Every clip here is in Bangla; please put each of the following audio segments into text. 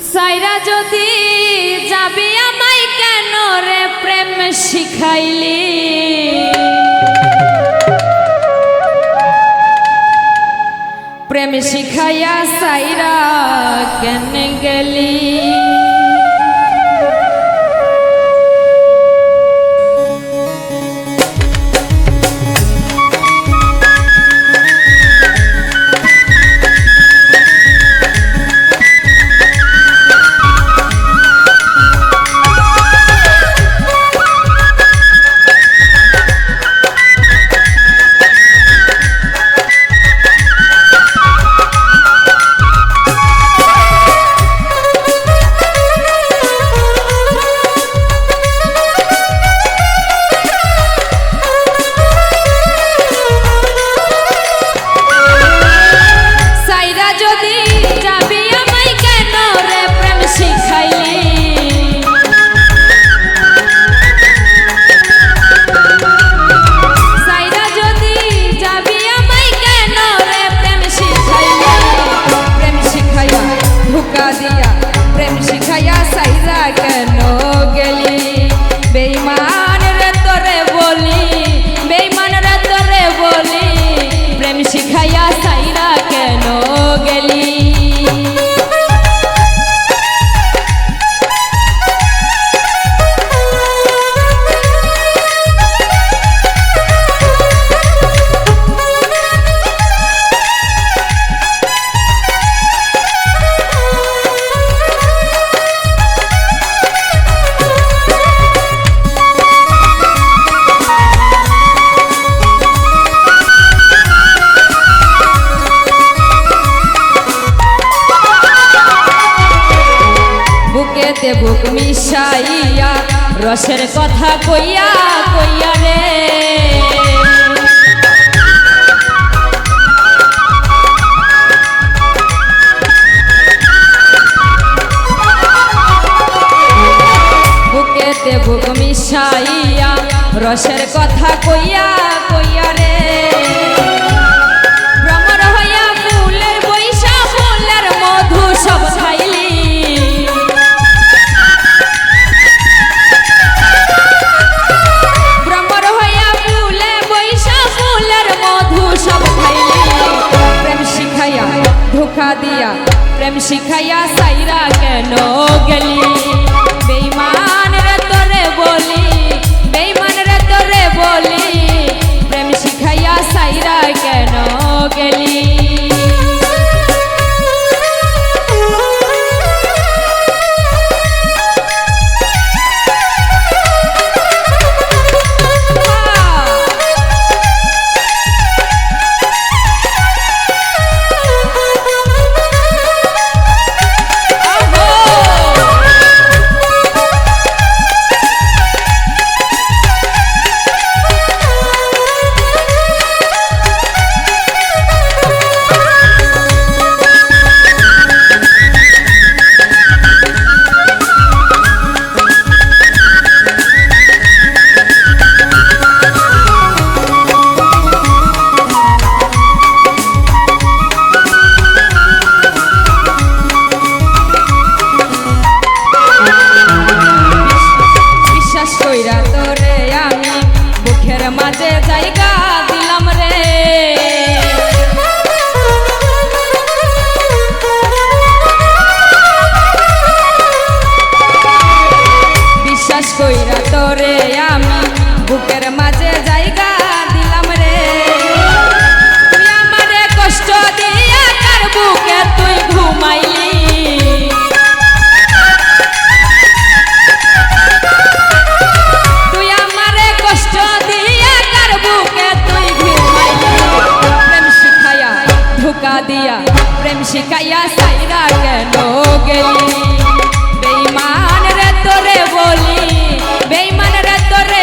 সাইরা যদি যাবি আমায় কেন রে প্রেম শিখাইলি, প্রেম শিখাইয়া সাইরা কেন গেলি। শিখাইয়া সাইরা কেন গেলি। বুকেতে বুক মিশাইয়া রসের কথা কইয়া কইয়া রে, বুকেতে বুক মিশাইয়া রসের কথা কইয়া কইয়া রে, ভ্রমর হইয়া ফুলের বৈশা ফুলের মধু সব খাইলি, ভ্রমর হইয়া ফুলে বৈশা ফুলের মধু সব খাইলি, প্রেম শিখাইয়া ধোঁকা দিয়া প্রেম শিখাইয়া সাইরা কেন গেলি। বেঈমান রে তোরে বলি, বেঈমান রে তোরে বলি, প্রেম শিখাইয়া সাইরা কেন গেলি। মাঝে জায়গা দিলাম রে, বিশ্বাস কইরা তোরে আমি বুকের মাঝে জায়গা দিলাম রে, তুই আমারে কষ্ট দিয়া কার বুকে তুই ঘুমাইলি, তুই আমারে কষ্ট দিয়া প্রেম শিখাইয়া সাইরা কেন গেলি। বেঈমান রে তোরে বলি, বেঈমান রে তোরে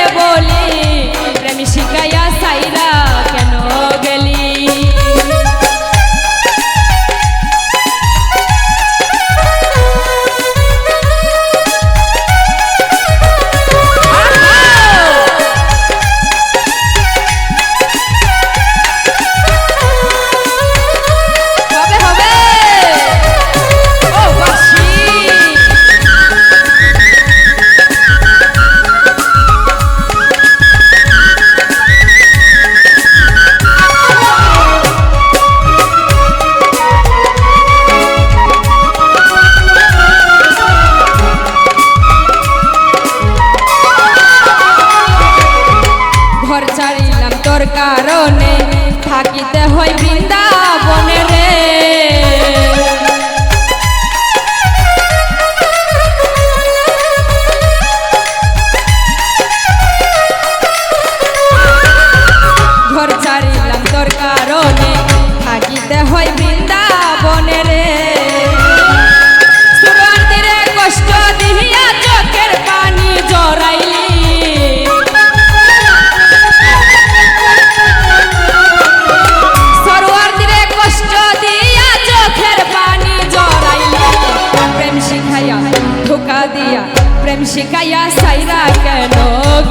ধোকা দিয়া প্রেম শিখাইয়া সাইরা কেন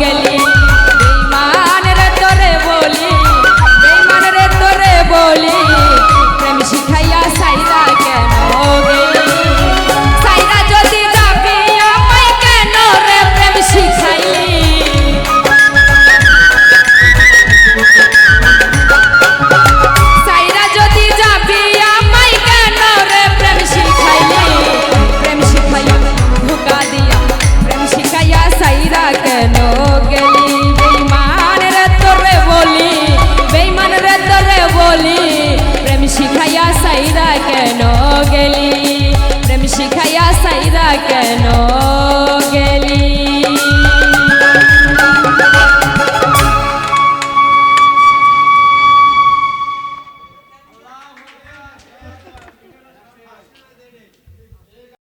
গেলি বেঈমান রে তোরে বলি বেঈমান রে তোরে বলি প্রেম শিখাইয়া সাইরা কেন গেলি সাইরা যদি যাবি আমায় কেন রে প্রেম শিখাইলি সাইরা যদি যাবি আমায় কেন রে প্রেম শিখাইলি প্রেম শিখাইয়া ধোকা দিয়া প্রেম শিখাইয়া সাইরা কেন গেলি বেঈমান রে তোরে বলি বেঈমান রে তোরে বলি প্রেম শিখাইয়া সাইরা কেন গেলি প্রেম শিখাইয়া সাইরা কেন